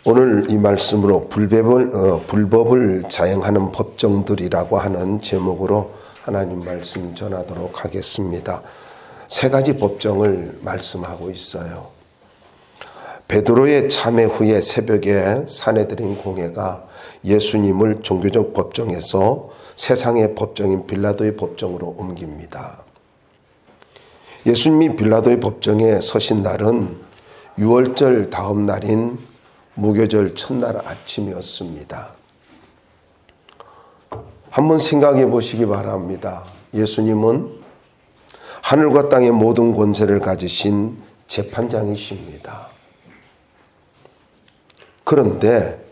오늘 이 말씀으로 불법을 자행하는 법정들이라고 하는 제목으로 하나님 말씀 전하도록 하겠습니다. 세 가지 법정을 말씀하고 있어요. 베드로의 참회 후에 새벽에 사내들인 공회가 예수님을 종교적 법정에서 세상의 법정인 빌라도의 법정으로 옮깁니다. 예수님이 빌라도의 법정에 서신 날은 유월절 다음 날인 무교절 첫날 아침이었습니다. 한번 생각해 보시기 바랍니다. 예수님은 하늘과 땅의 모든 권세를 가지신 재판장이십니다. 그런데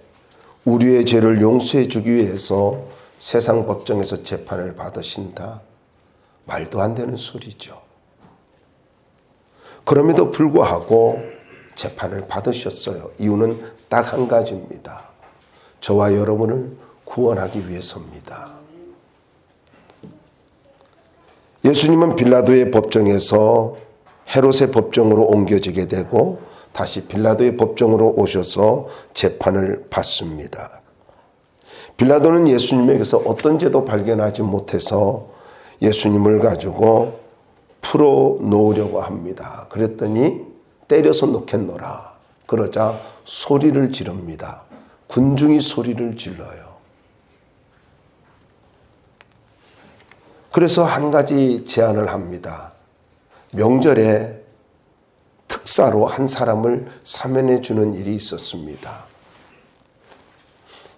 우리의 죄를 용서해 주기 위해서 세상 법정에서 재판을 받으신다. 말도 안 되는 소리죠. 그럼에도 불구하고 재판을 받으셨어요. 이유는 딱 한 가지입니다. 저와 여러분을 구원하기 위해서입니다. 예수님은 빌라도의 법정에서 헤롯의 법정으로 옮겨지게 되고 다시 빌라도의 법정으로 오셔서 재판을 받습니다. 빌라도는 예수님에게서 어떤 죄도 발견하지 못해서 예수님을 가지고 풀어놓으려고 합니다. 그랬더니 때려서 놓겠노라. 그러자 소리를 지릅니다. 군중이 소리를 질러요. 그래서 한 가지 제안을 합니다. 명절에 특사로 한 사람을 사면해 주는 일이 있었습니다.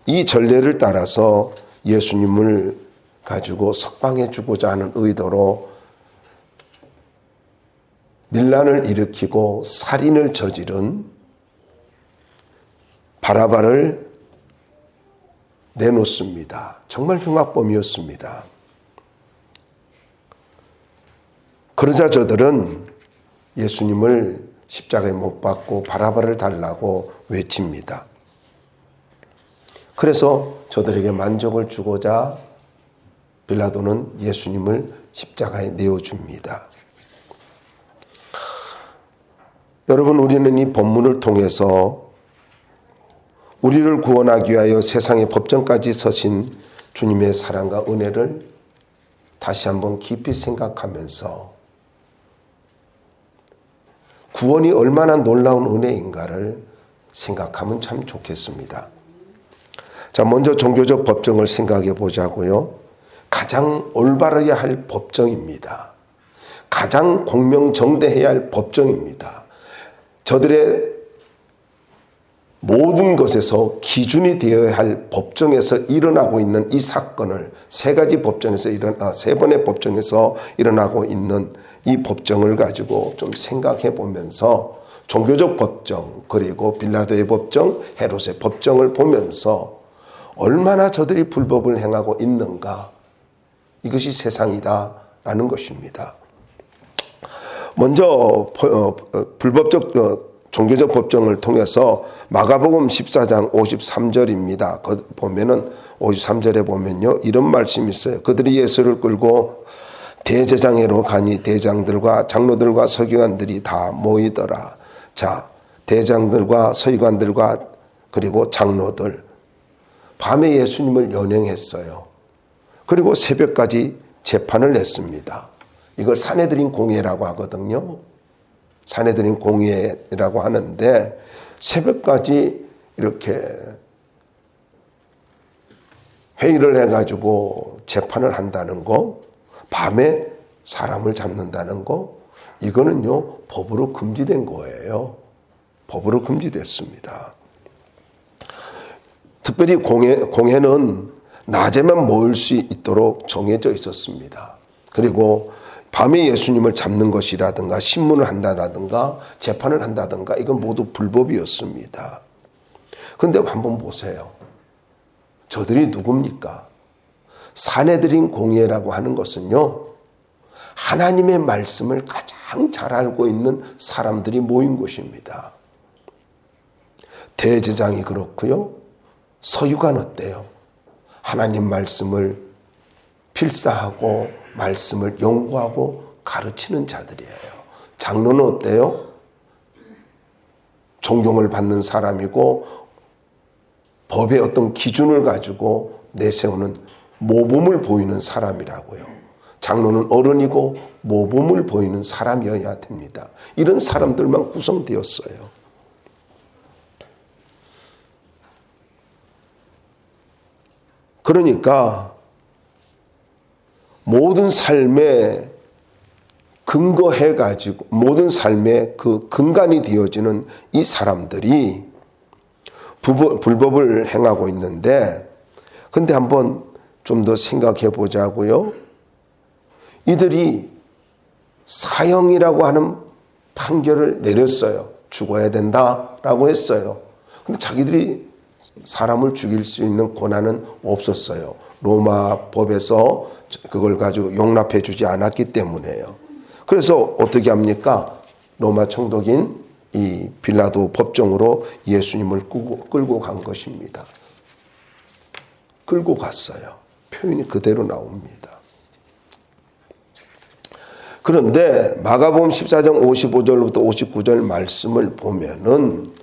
이 전례를 따라서 예수님을 가지고 석방해 주고자 하는 의도로 밀란을 일으키고 살인을 저지른 바라바를 내놓습니다. 정말 흉악범이었습니다. 그러자 저들은 예수님을 십자가에 못 박고 바라바를 달라고 외칩니다. 그래서 저들에게 만족을 주고자 빌라도는 예수님을 십자가에 내어줍니다. 여러분, 우리는 이 본문을 통해서 우리를 구원하기 위하여 세상의 법정까지 서신 주님의 사랑과 은혜를 다시 한번 깊이 생각하면서 구원이 얼마나 놀라운 은혜인가를 생각하면 참 좋겠습니다. 자, 먼저 종교적 법정을 생각해 보자고요. 가장 올바르게 할 법정입니다. 가장 공명정대해야 할 법정입니다. 저들의 모든 것에서 기준이 되어야 할 법정에서 일어나고 있는 이 사건을 세 번의 법정에서 일어나고 있는 이 법정을 가지고 좀 생각해 보면서 종교적 법정, 그리고 빌라도의 법정, 헤롯의 법정을 보면서 얼마나 저들이 불법을 행하고 있는가, 이것이 세상이다라는 것입니다. 먼저 종교적 법정을 통해서 마가복음 14장 53절입니다. 보면은 53절에 보면요, 이런 말씀이 있어요. 그들이 예수를 끌고 대제사장회로 가니 대장들과 장로들과 서기관들이 다 모이더라. 자, 대장들과 서기관들과 그리고 장로들, 밤에 예수님을 연행했어요. 그리고 새벽까지 재판을 냈습니다. 이걸 사내들인 공회라고 하거든요. 사내들인 공회라고 하는데 새벽까지 이렇게 회의를 해가지고 재판을 한다는 거, 밤에 사람을 잡는다는 거, 이거는요 법으로 금지된 거예요. 법으로 금지됐습니다. 특별히 공회는 낮에만 모일 수 있도록 정해져 있었습니다. 그리고 밤에 예수님을 잡는 것이라든가 신문을 한다든가 재판을 한다든가 이건 모두 불법이었습니다. 그런데 한번 보세요. 저들이 누굽니까? 사내들인 공회라고 하는 것은요, 하나님의 말씀을 가장 잘 알고 있는 사람들이 모인 곳입니다. 대제사장이 그렇고요. 서기관 어때요? 하나님 말씀을 필사하고 말씀을 연구하고 가르치는 자들이에요. 장로는 어때요? 존경을 받는 사람이고 법의 어떤 기준을 가지고 내세우는 모범을 보이는 사람이라고요. 장로는 어른이고 모범을 보이는 사람이어야 됩니다. 이런 사람들만 구성되었어요. 그러니까 모든 삶에 근거해가지고 모든 삶의 그 근간이 되어지는 이 사람들이 불법을 행하고 있는데, 근데 한번 좀 더 생각해 보자고요. 이들이 사형이라고 하는 판결을 내렸어요. 죽어야 된다라고 했어요. 근데 자기들이 사람을 죽일 수 있는 권한은 없었어요. 로마 법에서 그걸 가지고 용납해 주지 않았기 때문에요. 그래서 어떻게 합니까? 로마 총독인 이 빌라도 법정으로 예수님을 끌고 간 것입니다. 끌고 갔어요. 표현이 그대로 나옵니다. 그런데 마가복음 14장 55절부터 59절 말씀을 보면은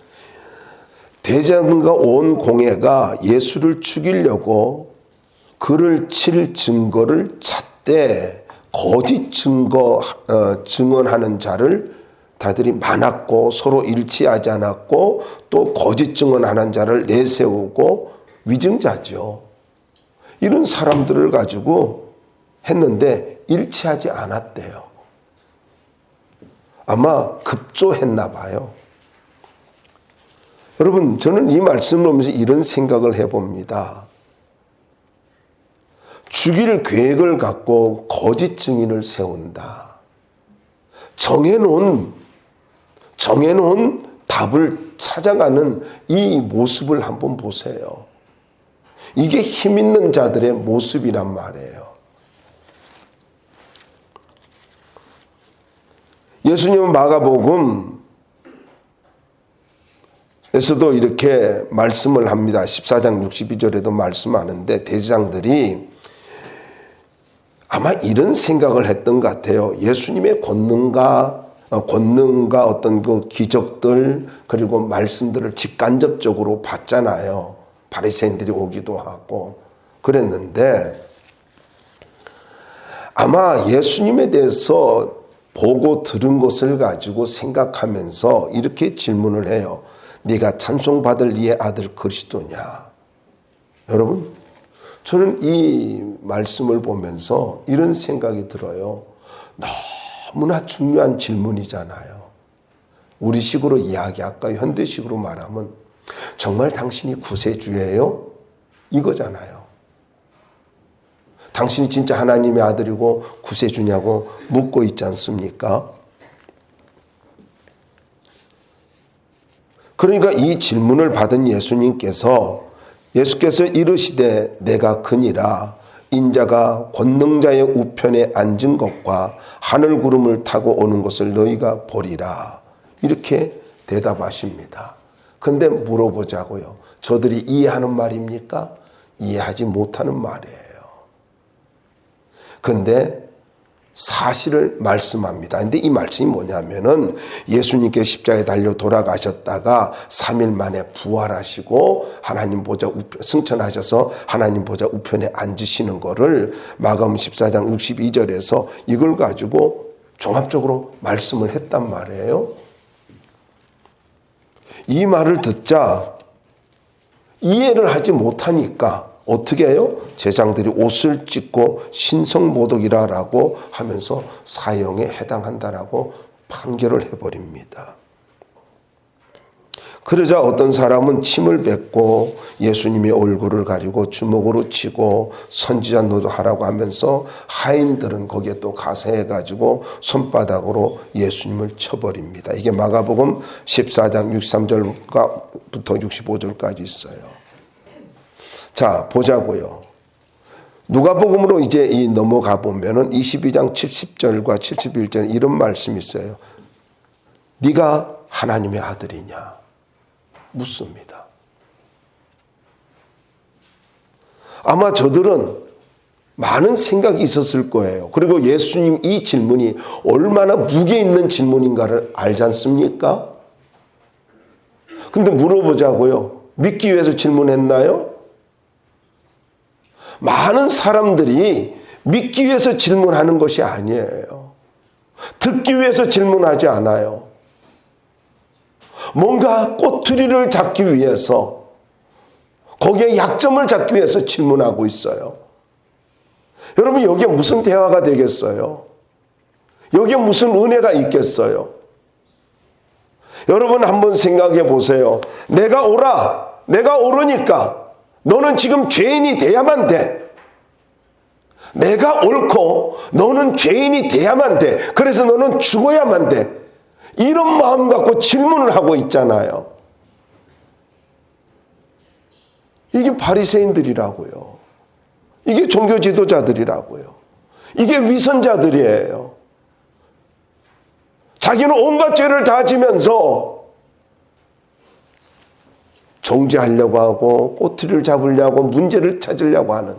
대제사장과 온 공회가 예수를 죽이려고 그를 칠 증거를 찾되 거짓 증언하는 자를 다들이 많았고 서로 일치하지 않았고 또 거짓 증언하는 자를 내세우고 위증자죠. 이런 사람들을 가지고 했는데 일치하지 않았대요. 아마 급조했나 봐요. 여러분, 저는 이 말씀을 보면서 이런 생각을 해봅니다. 죽일 계획을 갖고 거짓 증인을 세운다. 정해놓은 답을 찾아가는 이 모습을 한번 보세요. 이게 힘 있는 자들의 모습이란 말이에요. 예수님은 마가복음에서도 이렇게 말씀을 합니다. 14장 62절에도 말씀하는데 대제사장들이 아마 이런 생각을 했던 것 같아요. 예수님의 권능과 어떤 그 기적들 그리고 말씀들을 직간접적으로 봤잖아요. 바리새인들이 오기도 하고 그랬는데 아마 예수님에 대해서 보고 들은 것을 가지고 생각하면서 이렇게 질문을 해요. 네가 찬송받을 이의 아들 그리스도냐? 여러분, 저는 이 말씀을 보면서 이런 생각이 들어요. 너무나 중요한 질문이잖아요. 우리식으로 이야기할까 현대식으로 말하면 정말 당신이 구세주예요? 이거잖아요. 당신이 진짜 하나님의 아들이고 구세주냐고 묻고 있지 않습니까? 그러니까 이 질문을 받은 예수께서 이르시되 내가 그니라 인자가 권능자의 우편에 앉은 것과 하늘 구름을 타고 오는 것을 너희가 보리라. 이렇게 대답하십니다. 근데 물어보자고요. 저들이 이해하는 말입니까? 이해하지 못하는 말이에요. 근데 사실을 말씀합니다. 근데 이 말씀이 뭐냐면은 예수님께 십자가에 달려 돌아가셨다가 3일 만에 부활하시고 하나님 보좌 승천하셔서 하나님 보좌 우편에 앉으시는 거를 마가복음 14장 62절에서 이걸 가지고 종합적으로 말씀을 했단 말이에요. 이 말을 듣자 이해를 하지 못하니까 어떻게 해요? 제사장들이 옷을 찢고 신성모독이라고 하면서 사형에 해당한다라고 판결을 해버립니다. 그러자 어떤 사람은 침을 뱉고 예수님의 얼굴을 가리고 주먹으로 치고 선지자 노도하라고 하면서 하인들은 거기에 또 가세해가지고 손바닥으로 예수님을 쳐버립니다. 이게 마가복음 14장 63절부터 65절까지 있어요. 자, 보자고요. 누가복음으로 이제 넘어가 보면은 22장 70절과 71절 이런 말씀이 있어요. 네가 하나님의 아들이냐? 묻습니다. 아마 저들은 많은 생각이 있었을 거예요. 그리고 예수님 이 질문이 얼마나 무게 있는 질문인가를 알지 않습니까? 근데 물어보자고요. 믿기 위해서 질문했나요? 많은 사람들이 믿기 위해서 질문하는 것이 아니에요. 듣기 위해서 질문하지 않아요. 뭔가 꼬투리를 잡기 위해서, 거기에 약점을 잡기 위해서 질문하고 있어요. 여러분, 여기에 무슨 대화가 되겠어요? 여기에 무슨 은혜가 있겠어요? 여러분 한번 생각해 보세요. 내가 옳으니까 너는 지금 죄인이 돼야만 돼. 내가 옳고 너는 죄인이 돼야만 돼. 그래서 너는 죽어야만 돼. 이런 마음 갖고 질문을 하고 있잖아요. 이게 바리새인들이라고요. 이게 종교 지도자들이라고요. 이게 위선자들이에요. 자기는 온갖 죄를 다 지면서 정죄하려고 하고 꼬투리를 잡으려고 문제를 찾으려고 하는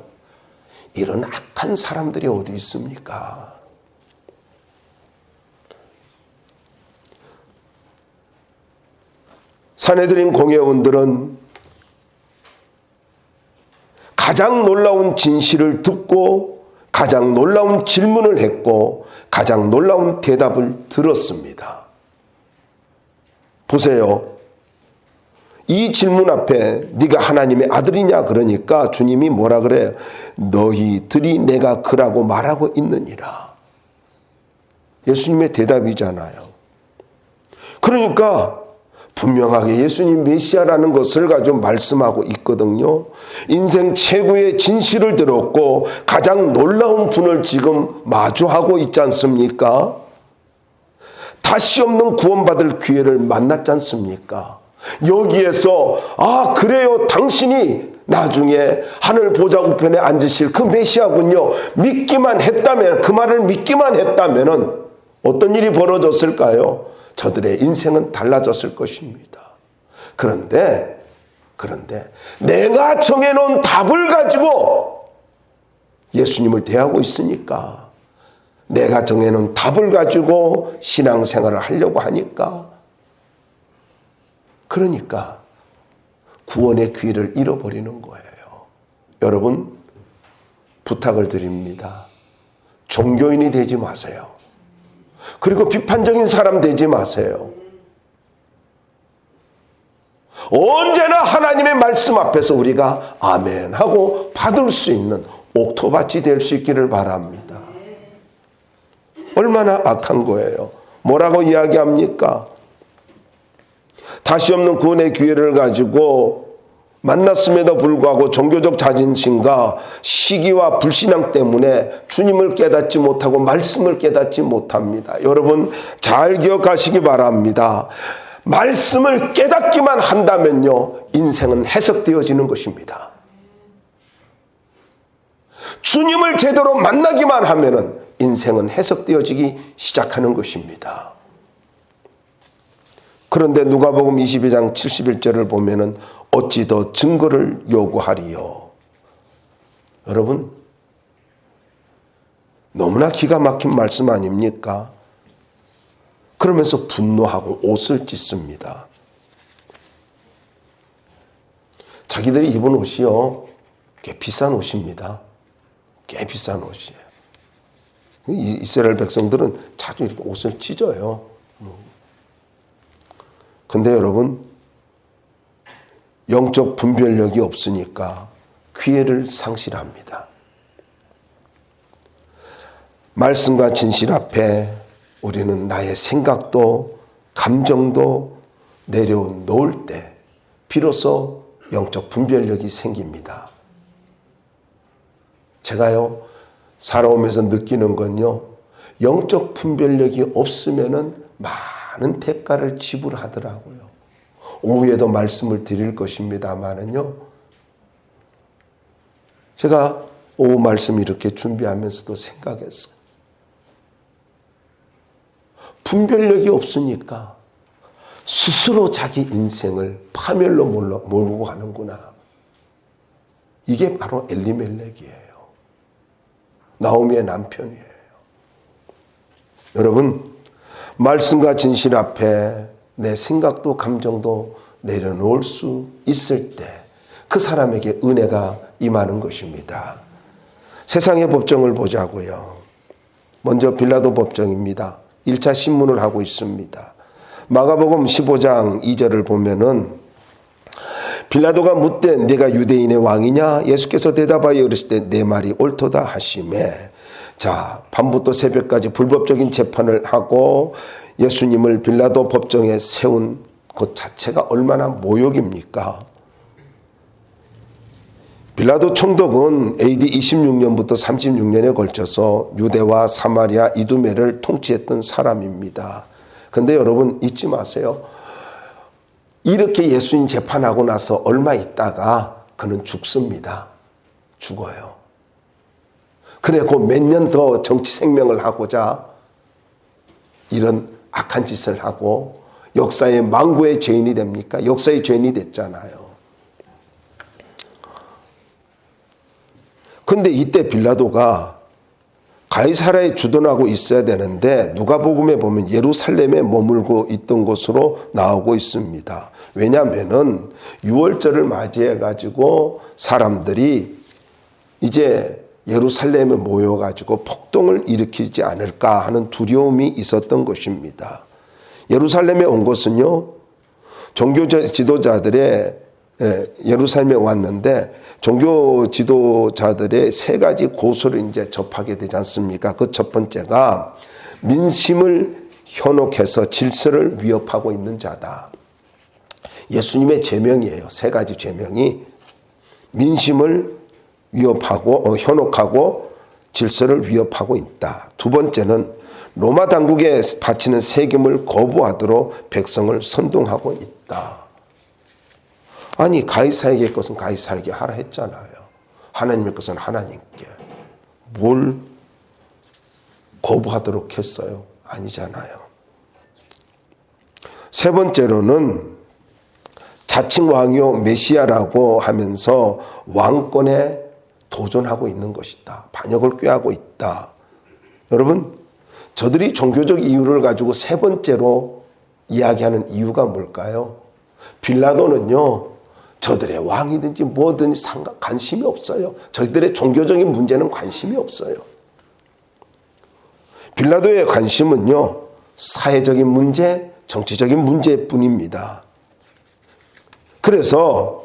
이런 악한 사람들이 어디 있습니까? 산헤드린 공회원들은 가장 놀라운 진실을 듣고 가장 놀라운 질문을 했고 가장 놀라운 대답을 들었습니다. 보세요. 이 질문 앞에 네가 하나님의 아들이냐 그러니까 주님이 뭐라 그래요? 너희들이 내가 그라고 말하고 있느니라. 예수님의 대답이잖아요. 그러니까 분명하게 예수님 메시아라는 것을 가지고 말씀하고 있거든요. 인생 최고의 진실을 들었고 가장 놀라운 분을 지금 마주하고 있지 않습니까? 다시 없는 구원받을 기회를 만났지 않습니까? 여기에서 그래요, 당신이 나중에 하늘 보좌 우편에 앉으실 그 메시아군요. 믿기만 했다면, 그 말을 믿기만 했다면 어떤 일이 벌어졌을까요? 저들의 인생은 달라졌을 것입니다. 그런데 내가 정해놓은 답을 가지고 예수님을 대하고 있으니까, 내가 정해놓은 답을 가지고 신앙생활을 하려고 하니까, 그러니까 구원의 기회를 잃어버리는 거예요. 여러분, 부탁을 드립니다. 종교인이 되지 마세요. 그리고 비판적인 사람 되지 마세요. 언제나 하나님의 말씀 앞에서 우리가 아멘 하고 받을 수 있는 옥토밭이 될 수 있기를 바랍니다. 얼마나 악한 거예요. 뭐라고 이야기합니까? 다시 없는 구원의 기회를 가지고 만났음에도 불구하고 종교적 자존심과 시기와 불신앙 때문에 주님을 깨닫지 못하고 말씀을 깨닫지 못합니다. 여러분 잘 기억하시기 바랍니다. 말씀을 깨닫기만 한다면요, 인생은 해석되어지는 것입니다. 주님을 제대로 만나기만 하면은 인생은 해석되어지기 시작하는 것입니다. 그런데 누가복음 22장 71절을 보면은 어찌 더 증거를 요구하리요. 여러분, 너무나 기가 막힌 말씀 아닙니까? 그러면서 분노하고 옷을 찢습니다. 자기들이 입은 옷이요, 꽤 비싼 옷입니다. 꽤 비싼 옷이에요. 이스라엘 백성들은 자주 이렇게 옷을 찢어요. 근데 여러분, 영적 분별력이 없으니까 기회를 상실합니다. 말씀과 진실 앞에 우리는 나의 생각도 감정도 내려놓을 때 비로소 영적 분별력이 생깁니다. 제가요, 살아오면서 느끼는 건요, 영적 분별력이 없으면은 많은 대가를 지불하더라고요. 오후에도 말씀을 드릴 것입니다만은요, 제가 오후 말씀 이렇게 준비하면서도 생각했어요. 분별력이 없으니까 스스로 자기 인생을 파멸로 몰고 가는구나. 이게 바로 엘리멜렉이에요. 나오미의 남편이에요. 여러분, 말씀과 진실 앞에 내 생각도 감정도 내려놓을 수 있을 때 그 사람에게 은혜가 임하는 것입니다. 세상의 법정을 보자고요. 먼저 빌라도 법정입니다. 1차 신문을 하고 있습니다. 마가복음 15장 2절을 보면은 빌라도가 묻되 내가 유대인의 왕이냐? 예수께서 대답하여 이르시되 내 말이 옳도다 하시매. 자, 밤부터 새벽까지 불법적인 재판을 하고 예수님을 빌라도 법정에 세운 것 자체가 얼마나 모욕입니까? 빌라도 총독은 AD 26년부터 36년에 걸쳐서 유대와 사마리아 이두메를 통치했던 사람입니다. 근데 여러분 잊지 마세요. 이렇게 예수님 재판하고 나서 얼마 있다가 그는 죽습니다. 죽어요. 그래 그 몇 년 더 정치 생명을 하고자 이런 악한 짓을 하고 역사의 망구의 죄인이 됩니까? 역사의 죄인이 됐잖아요. 근데 이때 빌라도가 가이사라에 주둔하고 있어야 되는데 누가복음에 보면 예루살렘에 머물고 있던 것으로 나오고 있습니다. 왜냐하면은 유월절을 맞이해 가지고 사람들이 이제 예루살렘에 모여 가지고 폭동을 일으키지 않을까 하는 두려움이 있었던 것입니다. 예루살렘에 온 것은요, 종교 지도자들의 예루살렘에 왔는데 종교 지도자들의 세 가지 고소를 이제 접하게 되지 않습니까? 그 첫 번째가 민심을 현혹해서 질서를 위협하고 있는 자다. 예수님의 죄명이에요. 세 가지 죄명이 민심을 위협하고 현혹하고 질서를 위협하고 있다. 두 번째는 로마 당국에 바치는 세금을 거부하도록 백성을 선동하고 있다. 아니 가이사에게 것은 가이사에게 하라 했잖아요. 하나님의 것은 하나님께. 뭘 거부하도록 했어요? 아니잖아요. 세 번째로는 자칭 왕이요 메시아라고 하면서 왕권에 도전하고 있는 것이다. 반역을 꾀하고 있다. 여러분, 저들이 종교적 이유를 가지고 세 번째로 이야기하는 이유가 뭘까요? 빌라도는요, 저들의 왕이든지 뭐든지 관심이 없어요. 저희들의 종교적인 문제는 관심이 없어요. 빌라도의 관심은요, 사회적인 문제, 정치적인 문제뿐입니다. 그래서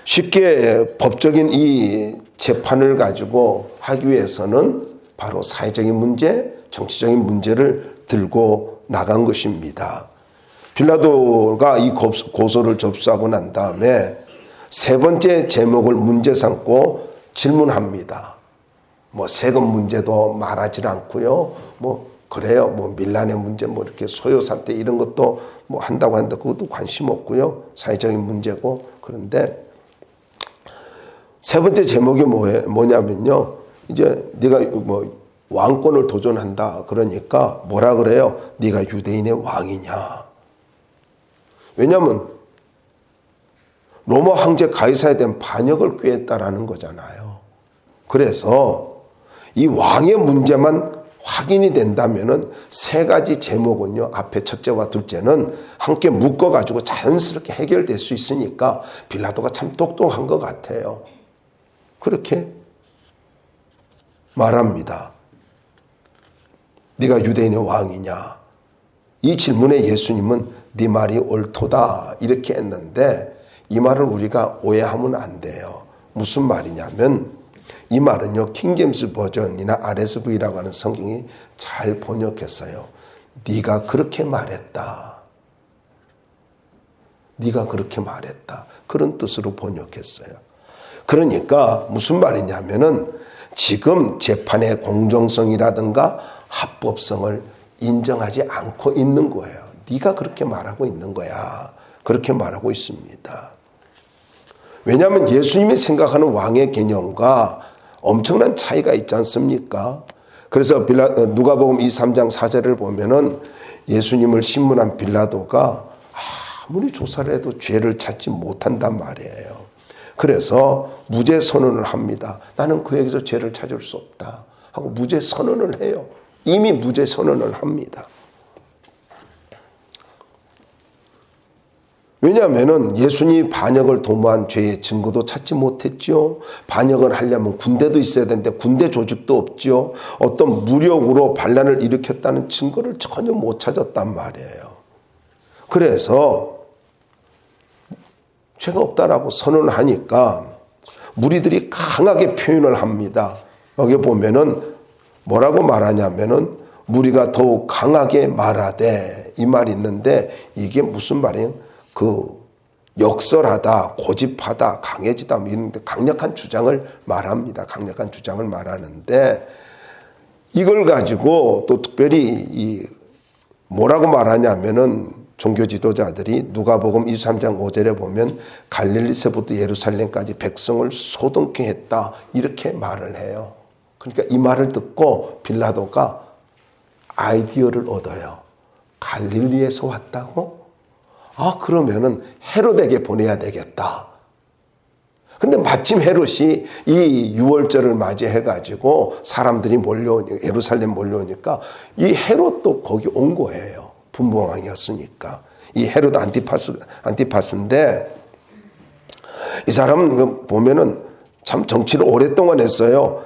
쉽게 법적인 이 재판을 가지고 하기 위해서는 바로 사회적인 문제, 정치적인 문제를 들고 나간 것입니다. 빌라도가 이 고소를 접수하고 난 다음에 세 번째 제목을 문제 삼고 질문합니다. 뭐 세금 문제도 말하지 않고요. 뭐 그래요. 뭐 밀란의 문제, 뭐 이렇게 소요 사태 이런 것도 뭐 한다고 하는데 그것도 관심 없고요. 사회적인 문제고. 그런데 세 번째 제목이 뭐냐면요. 이제 네가 뭐 왕권을 도전한다. 그러니까 뭐라 그래요? 네가 유대인의 왕이냐? 왜냐하면 로마 황제 가이사에 대한 반역을 꾀했다라는 거잖아요. 그래서 이 왕의 문제만 확인이 된다면은 세 가지 제목은요, 앞에 첫째와 둘째는 함께 묶어가지고 자연스럽게 해결될 수 있으니까 빌라도가 참 똑똑한 것 같아요. 그렇게 말합니다. 네가 유대인의 왕이냐? 이 질문에 예수님은 네 말이 옳도다 이렇게 했는데 이 말을 우리가 오해하면 안 돼요. 무슨 말이냐면 이 말은요, 킹제임스 버전이나 RSV라고 하는 성경이 잘 번역했어요. 네가 그렇게 말했다. 네가 그렇게 말했다. 그런 뜻으로 번역했어요. 그러니까 무슨 말이냐면은 지금 재판의 공정성이라든가 합법성을 인정하지 않고 있는 거예요. 네가 그렇게 말하고 있는 거야. 그렇게 말하고 있습니다. 왜냐하면 예수님이 생각하는 왕의 개념과 엄청난 차이가 있지 않습니까? 그래서 누가복음 23장 4절을 보면은 예수님을 신문한 빌라도가 아무리 조사를 해도 죄를 찾지 못한단 말이에요. 그래서 무죄 선언을 합니다. 나는 그에게서 죄를 찾을 수 없다 하고 무죄 선언을 해요. 이미 무죄 선언을 합니다. 왜냐하면은 예수님이 반역을 도모한 죄의 증거도 찾지 못했죠. 반역을 하려면 군대도 있어야 되는데 군대 조직도 없죠. 어떤 무력으로 반란을 일으켰다는 증거를 전혀 못 찾았단 말이에요. 그래서 죄가 없다라고 선언하니까 무리들이 강하게 표현을 합니다. 여기 보면은 뭐라고 말하냐면은 무리가 더욱 강하게 말하되, 이 말이 있는데 이게 무슨 말이에요? 역설하다, 고집하다, 강해지다, 이런 강력한 주장을 말합니다. 강력한 주장을 말하는데, 이걸 가지고 또 특별히 뭐라고 말하냐면은 종교 지도자들이 누가복음 23장 5절에 보면 갈릴리서부터 예루살렘까지 백성을 소동케 했다, 이렇게 말을 해요. 그러니까 이 말을 듣고 빌라도가 아이디어를 얻어요. 갈릴리에서 왔다고? 그러면은 헤롯에게 보내야 되겠다. 근데 마침 헤롯이 이 유월절을 맞이해가지고 사람들이 예루살렘 몰려오니까 이 헤롯도 거기 온 거예요. 분봉왕이었으니까. 이 헤롯 안티파스인데, 이 사람은 보면은 참 정치를 오랫동안 했어요.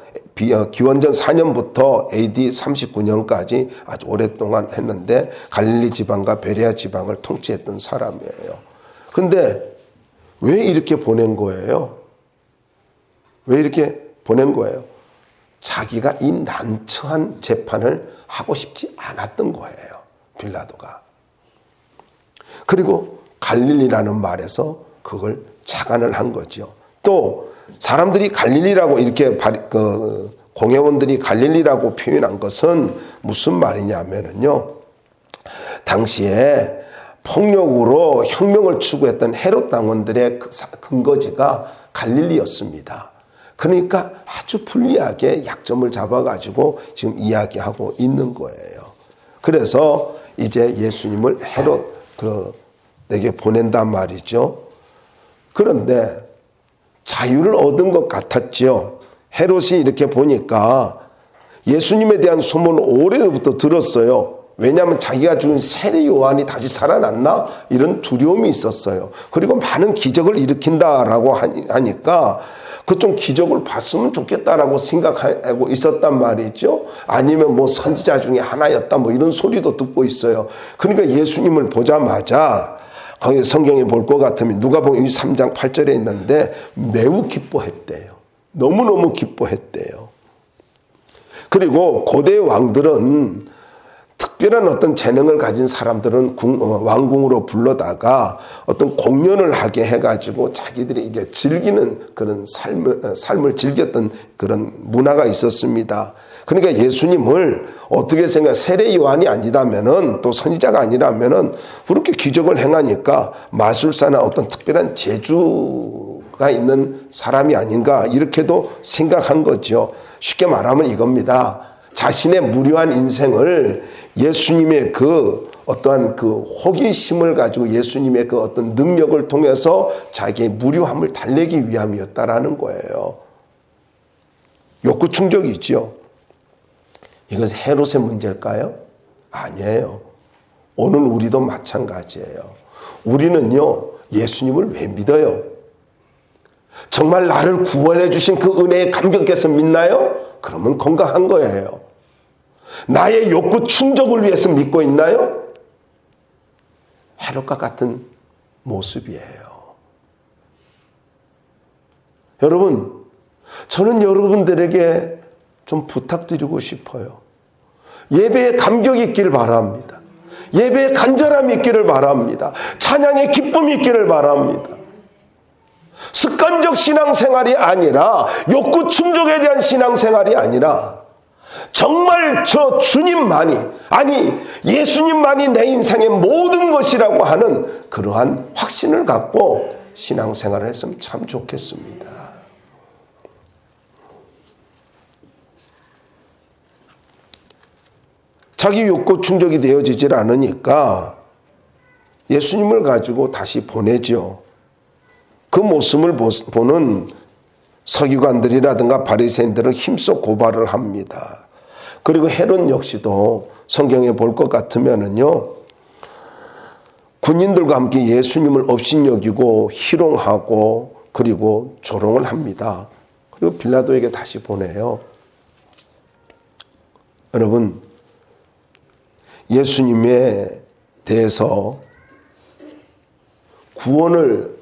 기원전 4년부터 AD 39년까지 아주 오랫동안 했는데 갈릴리 지방과 베레아 지방을 통치했던 사람이에요. 근데 왜 이렇게 보낸 거예요? 왜 이렇게 보낸 거예요? 자기가 이 난처한 재판을 하고 싶지 않았던 거예요. 빌라도가. 그리고 갈릴리라는 말에서 그걸 착안을 한 거죠. 또 사람들이 갈릴리라고 이렇게 공회원들이 갈릴리라고 표현한 것은 무슨 말이냐면요, 당시에 폭력으로 혁명을 추구했던 헤롯 당원들의 근거지가 갈릴리였습니다. 그러니까 아주 불리하게 약점을 잡아가지고 지금 이야기하고 있는 거예요. 그래서 이제 예수님을 헤롯에게 보낸단 말이죠. 그런데 자유를 얻은 것 같았죠. 헤롯이 이렇게 보니까 예수님에 대한 소문을 오래부터 들었어요. 왜냐하면 자기가 죽은 세례 요한이 다시 살아났나? 이런 두려움이 있었어요. 그리고 많은 기적을 일으킨다라고 하니까 그 좀 기적을 봤으면 좋겠다라고 생각하고 있었단 말이죠. 아니면 뭐 선지자 중에 하나였다, 뭐 이런 소리도 듣고 있어요. 그러니까 예수님을 보자마자, 거기 성경에 볼 것 같으면 누가복음 23장 8절에 있는데 매우 기뻐했대요. 너무너무 기뻐했대요. 그리고 고대 왕들은 특별한 어떤 재능을 가진 사람들은 왕궁으로 불러다가 어떤 공연을 하게 해가지고 자기들이 이게 즐기는 그런 삶을 즐겼던 그런 문화가 있었습니다. 그러니까 예수님을 어떻게 세례 요한이 아니라면은, 또 선지자가 아니라면은 그렇게 기적을 행하니까 마술사나 어떤 특별한 재주가 있는 사람이 아닌가, 이렇게도 생각한 거죠. 쉽게 말하면 이겁니다. 자신의 무료한 인생을 예수님의 어떠한 호기심을 가지고 예수님의 어떤 능력을 통해서 자기의 무료함을 달래기 위함이었다라는 거예요. 욕구 충족이죠. 이것은 헤롯의 문제일까요? 아니에요. 오늘 우리도 마찬가지예요. 우리는요, 예수님을 왜 믿어요? 정말 나를 구원해 주신 그 은혜에 감격해서 믿나요? 그러면 건강한 거예요. 나의 욕구 충족을 위해서 믿고 있나요? 헤롯과 같은 모습이에요. 여러분, 저는 여러분들에게 좀 부탁드리고 싶어요. 예배에 감격이 있기를 바랍니다. 예배에 간절함이 있기를 바랍니다. 찬양에 기쁨이 있기를 바랍니다. 습관적 신앙생활이 아니라, 욕구 충족에 대한 신앙생활이 아니라, 정말 저 주님만이, 아니 예수님만이 내 인생의 모든 것이라고 하는 그러한 확신을 갖고 신앙생활을 했으면 참 좋겠습니다. 자기 욕구 충족이 되어지질 않으니까 예수님을 가지고 다시 보내죠. 그 모습을 보는 서기관들이라든가 바리새인들은 힘써 고발을 합니다. 그리고 헤롯 역시도 성경에 볼 것 같으면은요, 군인들과 함께 예수님을 업신여기고 희롱하고 그리고 조롱을 합니다. 그리고 빌라도에게 다시 보내요. 여러분, 예수님에 대해서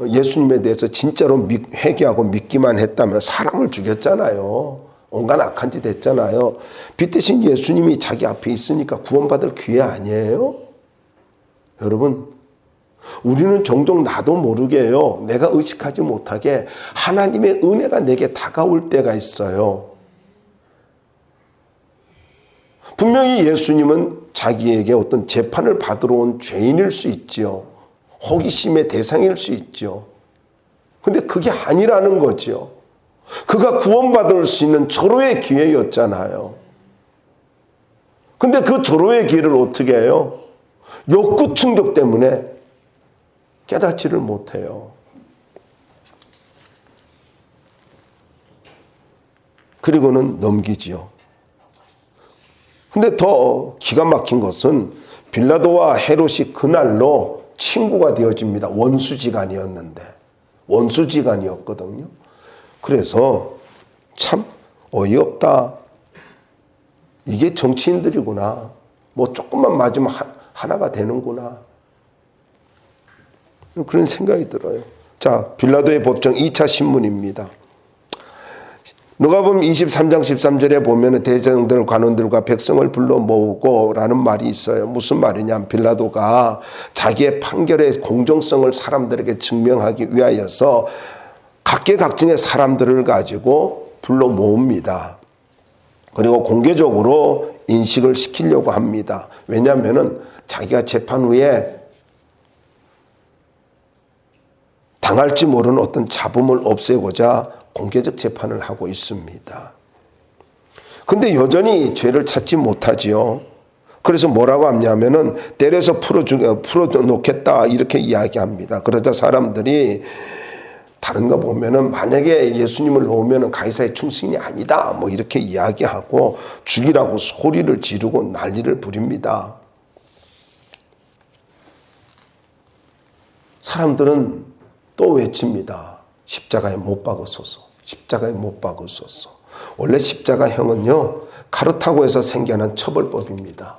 예수님에 대해서 진짜로 회개하고 믿기만 했다면 사람을 죽였잖아요. 온갖 악한 짓 했잖아요. 빛대신 예수님이 자기 앞에 있으니까 구원받을 기회 아니에요? 여러분, 우리는 종종 나도 모르게요. 내가 의식하지 못하게 하나님의 은혜가 내게 다가올 때가 있어요. 분명히 예수님은 자기에게 어떤 재판을 받으러 온 죄인일 수 있지요. 호기심의 대상일 수 있죠. 근데 그게 아니라는 거죠. 그가 구원받을 수 있는 절호의 기회였잖아요. 근데 그 절호의 기회를 어떻게 해요? 욕구 충족 때문에 깨닫지를 못해요. 그리고는 넘기지요. 근데 더 기가 막힌 것은 빌라도와 헤롯이 그날로 친구가 되어집니다. 원수지간이었는데. 원수지간이었거든요. 그래서 참 어이없다. 이게 정치인들이구나. 뭐 조금만 맞으면 하나가 되는구나. 그런 생각이 들어요. 자, 빌라도의 법정 2차 신문입니다. 누가복음 23장 13절에 보면 대장들, 관원들과 백성을 불러 모으고 라는 말이 있어요. 무슨 말이냐? 빌라도가 자기의 판결의 공정성을 사람들에게 증명하기 위하여서 각계각층의 사람들을 가지고 불러 모읍니다. 그리고 공개적으로 인식을 시키려고 합니다. 왜냐하면 자기가 재판 후에 당할지 모르는 어떤 잡음을 없애고자 공개적 재판을 하고 있습니다. 근데 여전히 죄를 찾지 못하지요. 그래서 뭐라고 하냐면은 때려서 풀어놓겠다 이렇게 이야기합니다. 그러자 사람들이 다른 거 보면은 만약에 예수님을 놓으면은 가이사의 충신이 아니다 뭐 이렇게 이야기하고 죽이라고 소리를 지르고 난리를 부립니다. 사람들은 또 외칩니다. 십자가에 못 박으소서. 십자가에 못 박으소서. 원래 십자가형은요, 카르타고에서 생겨난 처벌법입니다.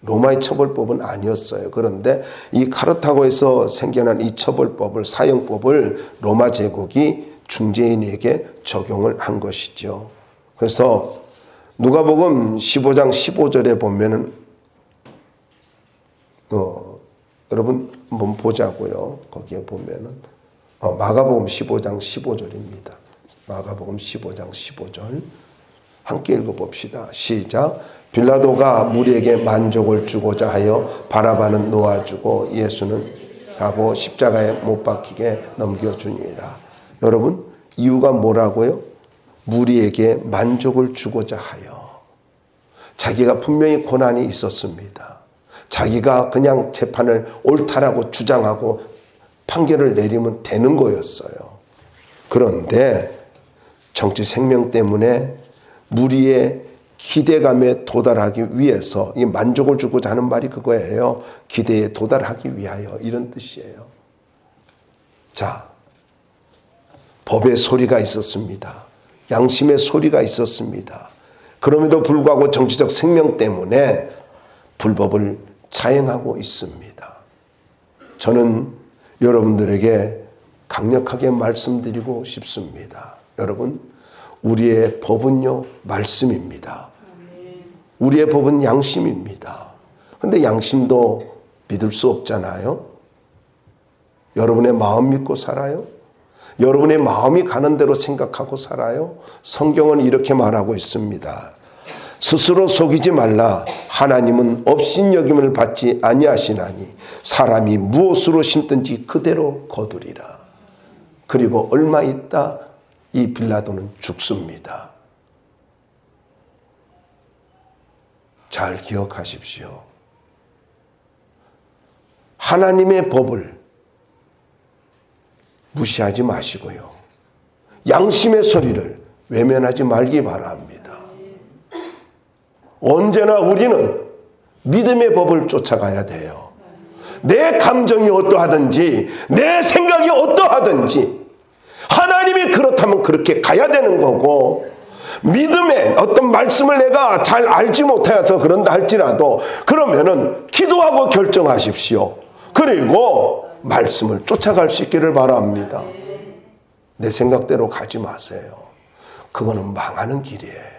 로마의 처벌법은 아니었어요. 그런데 이 카르타고에서 생겨난 이 처벌법을, 사형법을 로마 제국이 중재인에게 적용을 한 것이죠. 그래서 누가복음 15장 15절에 보면은 여러분 한번 보자고요. 거기에 보면은 마가복음 15장 15절입니다. 마가복음 15장 15절 함께 읽어봅시다. 시작. 빌라도가 무리에게 만족을 주고자 하여 바라바는 놓아주고 예수는 라고 십자가에 못 박히게 넘겨주니라. 여러분, 이유가 뭐라고요? 무리에게 만족을 주고자 하여. 자기가 분명히 고난이 있었습니다. 자기가 그냥 재판을 옳다라고 주장하고 판결을 내리면 되는 거였어요. 그런데 정치 생명 때문에 무리의 기대감에 도달하기 위해서, 이 만족을 주고자 하는 말이 그거예요. 기대에 도달하기 위하여, 이런 뜻이에요. 자, 법의 소리가 있었습니다. 양심의 소리가 있었습니다. 그럼에도 불구하고 정치적 생명 때문에 불법을 자행하고 있습니다. 저는 여러분들에게 강력하게 말씀드리고 싶습니다. 여러분, 우리의 법은요, 말씀입니다. 우리의 법은 양심입니다. 근데 양심도 믿을 수 없잖아요. 여러분의 마음 믿고 살아요? 여러분의 마음이 가는 대로 생각하고 살아요? 성경은 이렇게 말하고 있습니다. 스스로 속이지 말라. 하나님은 업신여김을 받지 아니하시나니 사람이 무엇으로 심든지 그대로 거두리라. 그리고 얼마 있다 이 빌라도는 죽습니다. 잘 기억하십시오. 하나님의 법을 무시하지 마시고요. 양심의 소리를 외면하지 말기 바랍니다. 언제나 우리는 믿음의 법을 쫓아가야 돼요. 내 감정이 어떠하든지 내 생각이 어떠하든지 하나님이 그렇다면 그렇게 가야 되는 거고, 믿음의 어떤 말씀을 내가 잘 알지 못해서 그런다 할지라도 그러면은 기도하고 결정하십시오. 그리고 말씀을 쫓아갈 수 있기를 바랍니다. 내 생각대로 가지 마세요. 그거는 망하는 길이에요.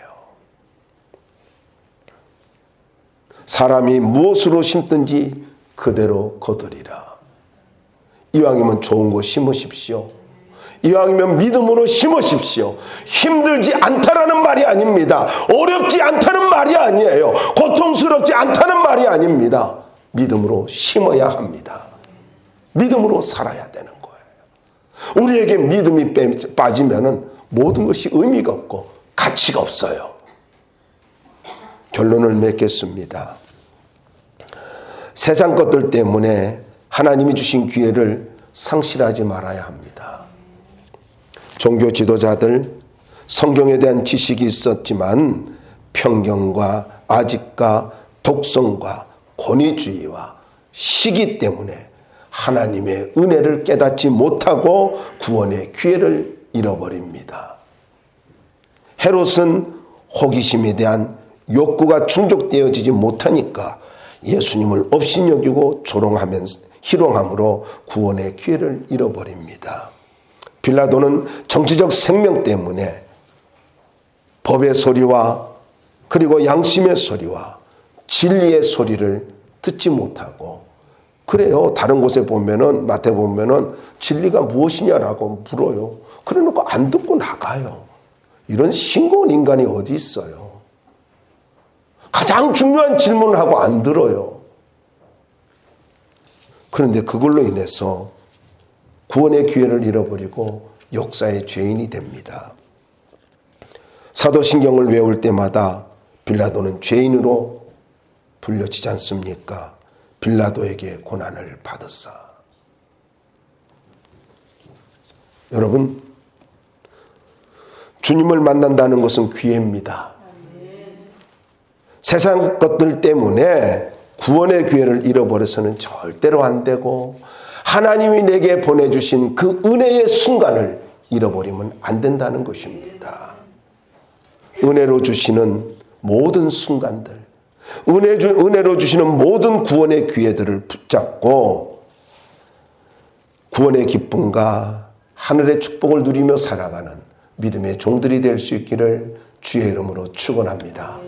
사람이 무엇으로 심든지 그대로 거두리라. 이왕이면 좋은 거 심으십시오. 이왕이면 믿음으로 심으십시오. 힘들지 않다라는 말이 아닙니다. 어렵지 않다는 말이 아니에요. 고통스럽지 않다는 말이 아닙니다. 믿음으로 심어야 합니다. 믿음으로 살아야 되는 거예요. 우리에게 믿음이 빠지면은 모든 것이 의미가 없고 가치가 없어요. 결론을 맺겠습니다. 세상 것들 때문에 하나님이 주신 기회를 상실하지 말아야 합니다. 종교 지도자들, 성경에 대한 지식이 있었지만 편견과 아집과 독성과 권위주의와 시기 때문에 하나님의 은혜를 깨닫지 못하고 구원의 기회를 잃어버립니다. 헤롯은 호기심에 대한 욕구가 충족되어지지 못하니까 예수님을 업신여기고 조롱하면서 희롱함으로 구원의 기회를 잃어버립니다. 빌라도는 정치적 생명 때문에 법의 소리와 그리고 양심의 소리와 진리의 소리를 듣지 못하고, 그래요. 다른 곳에 보면은, 마태 보면은 진리가 무엇이냐라고 물어요. 그래 놓고 안 듣고 나가요. 이런 싱거운 인간이 어디 있어요. 가장 중요한 질문을 하고 안 들어요. 그런데 그걸로 인해서 구원의 기회를 잃어버리고 역사의 죄인이 됩니다. 사도신경을 외울 때마다 빌라도는 죄인으로 불려지지 않습니까? 빌라도에게 고난을 받았사. 여러분, 주님을 만난다는 것은 기회입니다. 세상 것들 때문에 구원의 기회를 잃어버려서는 절대로 안 되고, 하나님이 내게 보내주신 그 은혜의 순간을 잃어버리면 안 된다는 것입니다. 은혜로 주시는 모든 순간들, 은혜로 주시는 모든 구원의 기회들을 붙잡고 구원의 기쁨과 하늘의 축복을 누리며 살아가는 믿음의 종들이 될 수 있기를 주의 이름으로 축원합니다.